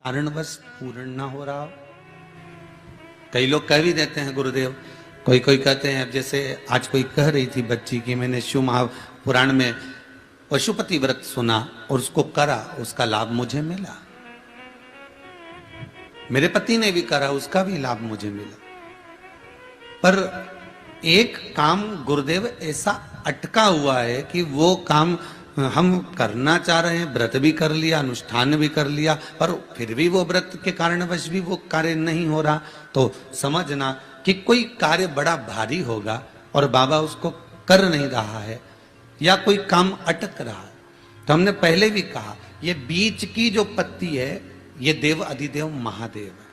कारणवश पूर्ण ना हो रहा हो। कई लोग कह भी देते हैं गुरुदेव, कोई कोई कहते हैं, अब जैसे आज कोई कह रही थी बच्ची कि मैंने शिव महापुराण में पशुपति व्रत सुना और उसको करा, उसका लाभ मुझे मिला। मेरे पति ने भी करा, उसका भी लाभ मुझे मिला। पर एक काम गुरुदेव ऐसा अटका हुआ है कि वो काम हम करना चाह रहे हैं, व्रत भी कर लिया, अनुष्ठान भी कर लिया, पर फिर भी वो व्रत के कारणवश भी वो कार्य नहीं हो रहा। तो समझना कि कोई कार्य बड़ा भारी होगा और बाबा उसको कर नहीं रहा है, या कोई काम अटक रहा है। तो हमने पहले भी कहा, ये बीच की जो पत्ती है ये देव अधिदेव महादेव है,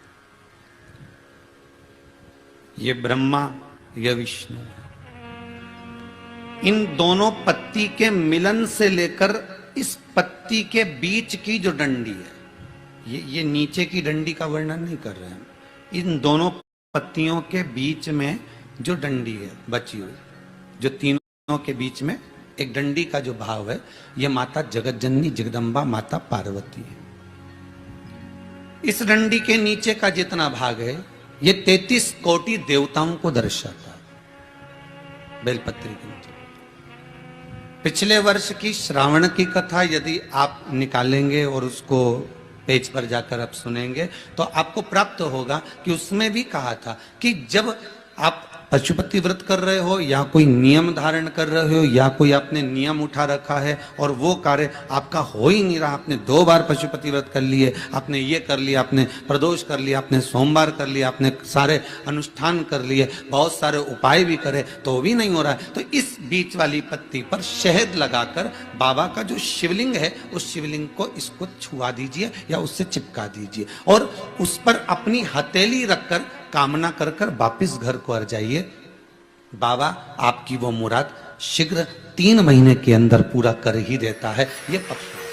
ये ब्रह्मा, ये विष्णु। इन दोनों पत्ती के मिलन से लेकर इस पत्ती के बीच की जो डंडी है, ये नीचे की डंडी का वर्णन नहीं कर रहे हैं, इन दोनों पत्तियों के बीच में जो डंडी है बची हुई, जो तीनों के बीच में एक डंडी का जो भाव है, ये माता जगत जननी जगदम्बा माता पार्वती है। इस डंडी के नीचे का जितना भाग है ये 33 कोटि देवताओं को दर्शाता है। बेलपत्री के नीचे पिछले वर्ष की श्रावण की कथा यदि आप निकालेंगे और उसको पेज पर जाकर आप सुनेंगे तो आपको प्राप्त होगा कि उसमें भी कहा था कि जब आप पशुपति व्रत कर रहे हो या कोई नियम धारण कर रहे हो या कोई आपने नियम उठा रखा है और वो कार्य आपका हो ही नहीं रहा, आपने 2 बार पशुपति व्रत कर लिए, आपने ये कर लिया, आपने प्रदोष कर लिया, आपने सोमवार कर लिया, आपने सारे अनुष्ठान कर लिए, बहुत सारे उपाय भी करे तो भी नहीं हो रहा है, तो इस बीच वाली पत्ती पर शहद लगाकर बाबा का जो शिवलिंग है उस शिवलिंग को इसको छुआ दीजिए या उससे चिपका दीजिए और उस पर अपनी हथेली रखकर कामना कर कर वापिस घर को आ जाइए। बाबा आपकी वो मुराद शीघ्र 3 महीने के अंदर पूरा कर ही देता है, ये पक्का।